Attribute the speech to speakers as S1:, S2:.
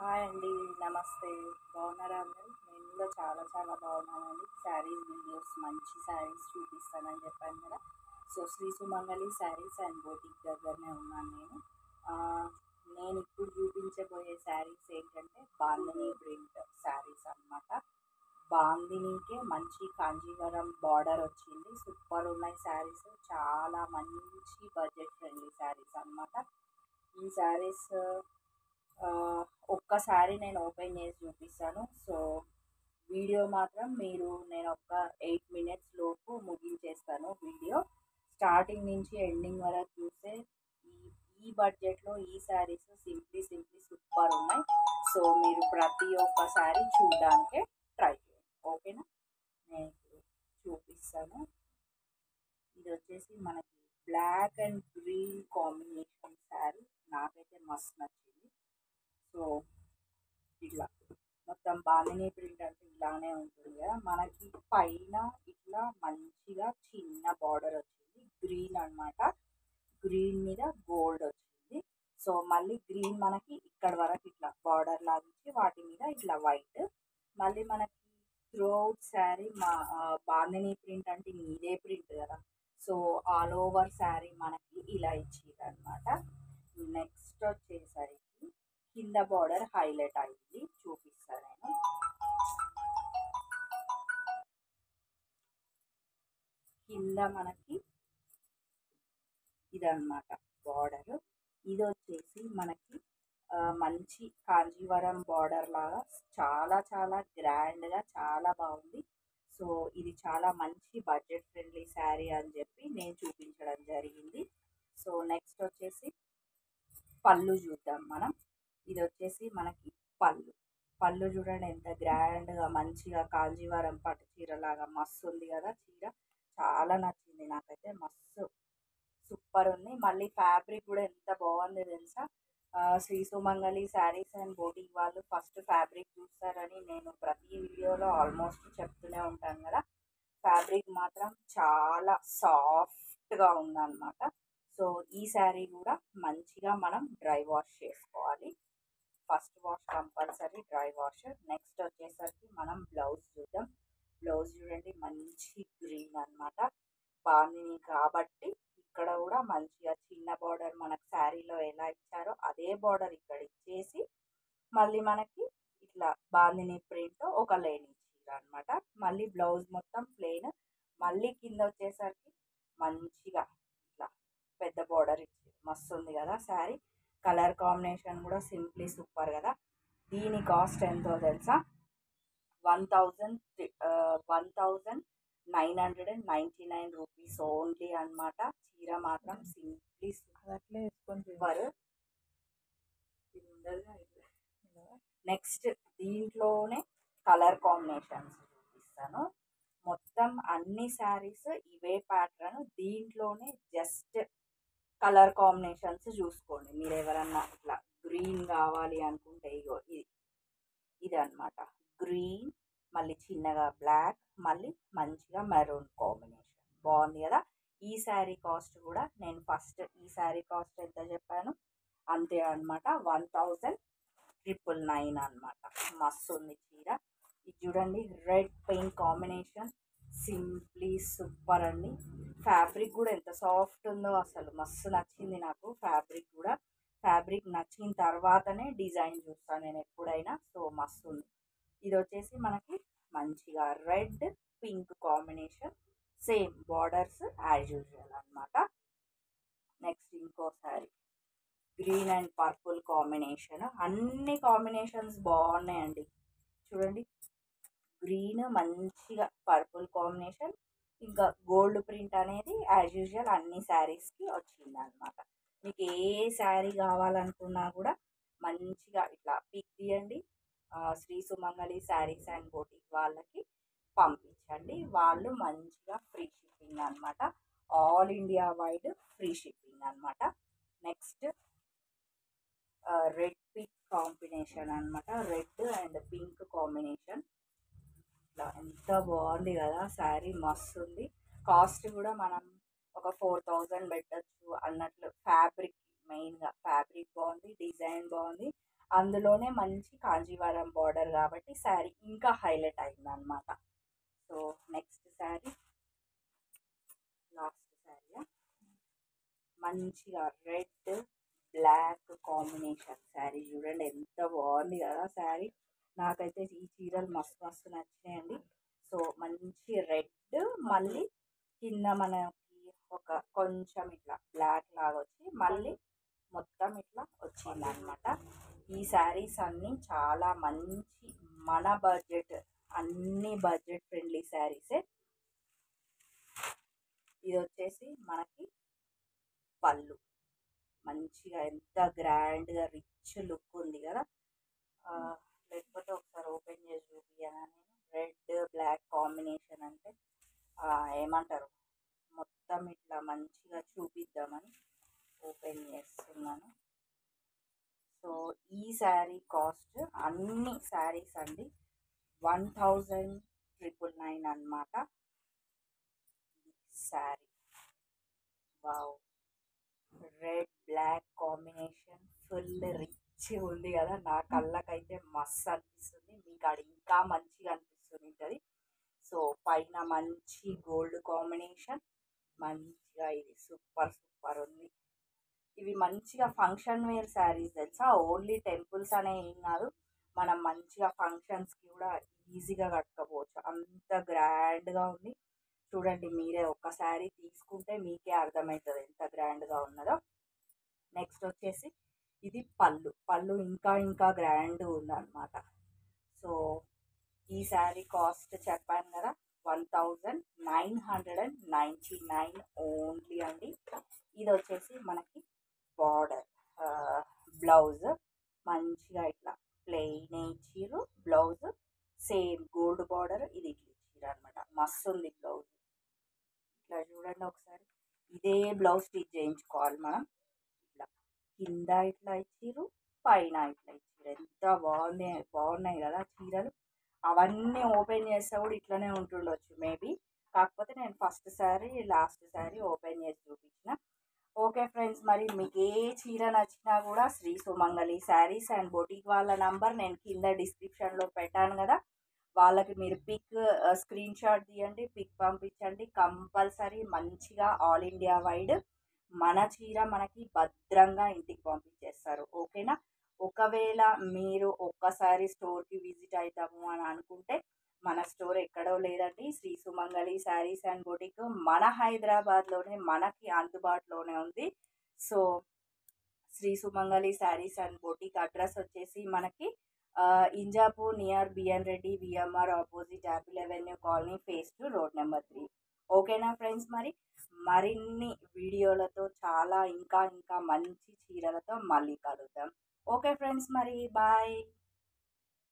S1: Hi అండి. నమస్తే. బాగున్నారా అందరూ? నేను కూడా చాలా బాగున్నానండి. శారీస్ వీడియోస్ మంచి శారీస్ చూపిస్తానని చెప్పాను కదా. So Sri Sumangali Sarees and boutique దగ్గరనే ఉన్నాను నేను. ఆ, నేను ఇప్పుడు చూపించబోయే శారీస్ ఏంటంటే బాందిని ప్రింట్ శారీస్ అన్నమాట. బాందినీకే మంచి కాంజీవరం బార్డర్ వచ్చింది. సూపర్ ఉన్నాయి శారీస్. చాలా మంచి బడ్జెట్ ఫ్రెండ్లీ శారీస్ అన్నమాట. ఈ శారీస్ ఒక్కసారి నేను ఓపెన్ చేసి చూపిస్తాను. సో వీడియో మాత్రం నేను ఒక 8 మినిట్స్ లోపు ముగించేస్తాను. వీడియో స్టార్టింగ్ నుంచి ఎండింగ్ వరకు చూస్తే ఈ ఈ బడ్జెట్లో ఈ శారీస్ సింప్లీ సూపర్ ఉన్నాయి. సో మీరు ప్రతి ఒక్కసారి చూడడానికి ట్రై చేయండి. ఓకేనా? నేను ఇప్పుడు చూపిస్తాను. ఇది వచ్చేసి మనకి black and green combination sari. నాకైతే మస్తు నచ్చింది. సో ఇట్లా మొత్తం బాందిని ప్రింట్ అంటే ఇలానే ఉంటుంది కదా. మనకి పైన ఇట్లా మంచిగా చిన్న బార్డర్ వచ్చింది. గ్రీన్ అన్నమాట. గ్రీన్ మీద గోల్డ్ వచ్చింది. సో మళ్ళీ గ్రీన్ మనకి ఇక్కడ వరకు ఇట్లా బార్డర్ లాగా ఇచ్చి వాటి మీద ఇట్లా వైట్. మళ్ళీ మనకి త్రూఅవుట్ శారీ బాందిని ప్రింట్ అంటే ఇదే ప్రింట్ కదా. సో ఆల్ ఓవర్ శారీ మనకి ఇలా ఇచ్చింది అనమాట. నెక్స్ట్ వచ్చేసరికి కింద బార్డర్ హైలైట్ అయింది. చూపిస్తాను నేను. కింద మనకి ఇదన్నమాట బార్డర్. ఇది వచ్చేసి మనకి మంచి కాంజీవరం బార్డర్ లాగా చాలా గ్రాండ్గా చాలా బాగుంది. సో ఇది చాలా మంచి బడ్జెట్ ఫ్రెండ్లీ శారీ అని చెప్పి నేను చూపించడం జరిగింది. సో నెక్స్ట్ వచ్చేసి పళ్ళు చూద్దాం మనం. ఇది వచ్చేసి మనకి పళ్ళు. పళ్ళు చూడండి ఎంత గ్రాండ్గా మంచిగా కాంజీవరం పట్టు చీర లాగా మస్తు ఉంది కదా. చీర చాలా నచ్చింది నాకైతే. మస్తు సూపర్ ఉంది. మళ్ళీ ఫ్యాబ్రిక్ కూడా ఎంత బాగుంది తెలుసా. శ్రీ సుమంగళి శారీస్ అండ్ బోటిక్ వాళ్ళు ఫస్ట్ ఫ్యాబ్రిక్ చూస్తారని నేను ప్రతి వీడియోలో ఆల్మోస్ట్ చెప్తూనే ఉంటాను కదా. ఫ్యాబ్రిక్ మాత్రం చాలా సాఫ్ట్గా ఉందన్నమాట. సో ఈ శారీ కూడా మంచిగా మనం డ్రై వాష్ చేసుకోవాలి. First wash compulsory dry wash. Next వచ్చేసరికి మనం బ్లౌజ్ చూద్దాం. బ్లౌజ్ చూడండి మంచి గ్రీన్ అన్నమాట. బాందిని కాబట్టి ఇక్కడ కూడా మంచిగా చిన్న బార్డర్ మనకు శారీలో ఎలా ఇచ్చారో అదే బార్డర్ ఇక్కడ ఇచ్చేసి మళ్ళీ మనకి ఇట్లా బాందిని ప్రింట్ ఒక లైన్ ఇచ్చారు అనమాట. మళ్ళీ బ్లౌజ్ మొత్తం ప్లెయిన్. మళ్ళీ కింద వచ్చేసరికి మంచిగా ఇట్లా పెద్ద బార్డర్ ఇచ్చారు. మస్తు ఉంది కదా శారీ. కలర్ కాంబినేషన్ కూడా సింప్లీ సూపర్ కదా. దీని కాస్ట్ ఎంతో తెలుసా? 1999 రూపీస్ ఓన్లీ అనమాట. చీర మాత్రం సింప్లీ సూపర్. నెక్స్ట్ దీంట్లోనే కలర్ కాంబినేషన్స్ చూపిస్తాను. మొత్తం అన్ని శారీస్ ఇవే ప్యాటర్న్. దీంట్లోనే జస్ట్ కలర్ కాంబినేషన్స్ చూసుకోండి. మీరు ఎవరన్నా ఇట్లా గ్రీన్ కావాలి అనుకుంటే ఇగో ఇది అనమాట. గ్రీన్ మళ్ళీ చిన్నగా బ్లాక్ మళ్ళీ మంచిగా మెరూన్ కాంబినేషన్ బాగుంది కదా. ఈ శారీ కాస్ట్ కూడా నేను ఫస్ట్ ఈ శారీ కాస్ట్ ఎంత చెప్పాను అంతే అనమాట. 1999 అనమాట. మస్తు ఉంది చీర. ఇది చూడండి red pink combination simply super అండి. ఫ్యాబ్రిక్ కూడా ఎంత సాఫ్ట్ ఉందో అసలు మస్తు నచ్చింది నాకు. ఫ్యాబ్రిక్ కూడా ఫ్యాబ్రిక్ నచ్చిన తర్వాతనే డిజైన్ చూస్తాను నేను ఎప్పుడైనా. సో మస్తు ఉంది. ఇది వచ్చేసి మనకి మంచిగా red pink combination same borders as usual అనమాట. నెక్స్ట్ ఇంకో sari green and purple combination. అన్ని కాంబినేషన్స్ బాగున్నాయండి. చూడండి గ్రీన్ మంచిగా పర్పుల్ కాంబినేషన్ ఇంకా గోల్డ్ ప్రింట్ అనేది యాజ్ యూజువల్ అన్ని శారీస్కి వచ్చింది అనమాట. మీకు ఏ శారీ కావాలనుకున్నా కూడా మంచిగా ఇట్లా పిక్ తీయండి. శ్రీ సుమంగళి శారీస్ అండ్ బోటిక్ వాళ్ళకి పంపించండి. వాళ్ళు మంచిగా ఫ్రీ షిప్పింగ్ అనమాట. All India wide free shipping అనమాట. నెక్స్ట్ రెడ్ పింక్ కాంబినేషన్ అనమాట. రెడ్ అండ్ పింక్ కాంబినేషన్ ఇట్లా ఎంత బాగుంది కదా. శారీ మస్తు ఉంది. కాస్ట్ కూడా మనం ఒక 4000 పెట్టచ్చు అన్నట్లు. ఫ్యాబ్రిక్ మెయిన్గా ఫ్యాబ్రిక్ బాగుంది, డిజైన్ బాగుంది. అందులోనే మంచి కాంజీవరం బార్డర్ కాబట్టి శారీ ఇంకా హైలైట్ అయిందనమాట. So next sari, last sari మంచిగా రెడ్ బ్లాక్ కాంబినేషన్ శారీ. చూడండి ఎంత బాగుంది కదా శారీ. నాకైతే ఈ చీరలు మస్తు మస్తు నచ్చినాయండి. సో మంచి రెడ్, మళ్ళీ కింద మనకి ఒక కొంచెం ఇట్లా బ్లాక్ లాగా వచ్చి మళ్ళీ మొత్తం ఇట్లా వచ్చిందనమాట. ఈ శారీస్ అన్నీ చాలా మంచి మన బడ్జెట్, అన్ని బడ్జెట్ ఫ్రెండ్లీ శారీసే. ఇది వచ్చేసి మనకి పళ్ళు, మంచిగా ఎంత గ్రాండ్గా రిచ్ లుక్ ఉంది కదా. లేకపోతే ఒకసారి ఓపెన్ చేసి చూపియనా నేను. రెడ్ బ్లాక్ కాంబినేషన్ అంటే ఏమంటారు, మొత్తం ఇట్లా మంచిగా చూపిద్దామని ఓపెన్ చేస్తున్నాను. సో ఈ శారీ కాస్ట్, అన్ని శారీస్ అండి 1999 అనమాట sari. Wow, red black combination full rich ఉంది కదా. నా కళ్ళకైతే మస్తు అనిపిస్తుంది, మీకు అది ఇంకా మంచిగా అనిపిస్తుంది. సో పైన మంచి గోల్డ్ కాంబినేషన్, మంచిగా ఇది సూపర్ సూపర్ ఉంది. ఇవి మంచిగా ఫంక్షన్ వేర్ శారీస్ తెలుసా. ఓన్లీ టెంపుల్స్ అనే ఏం కాదు, మనం మంచిగా ఫంక్షన్స్కి కూడా ఈజీగా కట్టుకోవచ్చు, అంత గ్రాండ్గా ఉంది. చూడండి మీరే ఒక శారీ తీసుకుంటే మీకే అర్థమవుతుంది ఎంత గ్రాండ్గా ఉన్నదో. నెక్స్ట్ వచ్చేసి ఇది పళ్ళు. పళ్ళు ఇంకా ఇంకా గ్రాండ్ ఉందన్నమాట. సో ఈ శారీ కాస్ట్ చెప్పాను కదా 1999 ఓన్లీ అండి. ఇది వచ్చేసి మనకి బార్డర్, బ్లౌజ్ మంచిగా ఇట్లా ప్లెయిన్ ఇచ్చిర్రు. బ్లౌజ్ సేమ్ గోల్డ్ బార్డర్, ఇది ఇట్లా ఇచ్చిర్రు అనమాట. మస్తు ఉంది బ్లౌజ్. ఇట్లా చూడండి ఒకసారి, ఇదే బ్లౌజ్ స్టిచ్ చేయించుకోవాలి మనం. ఇట్లా కింద ఇట్లా ఇచ్చిర్రు, పైన ఇట్లా ఇచ్చిర్రు. ఎంత బాగున్నాయి కదా చీరలు. అవన్నీ ఓపెన్ చేస్తే కూడా ఇట్లనే ఉంటుండొచ్చు మేబీ, కాకపోతే నేను first sari last sari open చేసి చూపించిన. ఓకే ఫ్రెండ్స్, మరి మీకు ఏ చీర నచ్చినా కూడా శ్రీ సుమంగళి శారీస్ అండ్ బొటిక్ వాళ్ళ నంబర్ నేను కింద డిస్క్రిప్షన్లో పెట్టాను కదా. వాళ్ళకి మీరు పిక్ స్క్రీన్ షాట్ తీయండి, పిక్ పంపించండి. కంపల్సరీ మంచిగా ఆల్ ఇండియా వైడ్ మన చీర మనకి భద్రంగా ఇంటికి పంపించేస్తారు. ఓకేనా. ఒకవేళ మీరు ఒక్కసారి స్టోర్కి విజిట్ అవుతాము అని అనుకుంటే, మన స్టోర్ ఎక్కడో లేదండి, శ్రీ సుమంగళి శారీస్ అండ్ బొటిక్ మన హైదరాబాద్లోనే మనకి అందుబాటులోనే ఉంది. So Sri Sumangali Sarees and boutique address వచ్చేసి మనకి Injapur near BN Reddy VMR opposite Apple avenue colony phase 2 road number 3. ఓకేనా ఫ్రెండ్స్, మరి మరిన్ని వీడియోలతో చాలా ఇంకా ఇంకా మంచి చీరలతో మళ్ళీ కలుద్దాం. ఓకే ఫ్రెండ్స్, మరి బాయ్.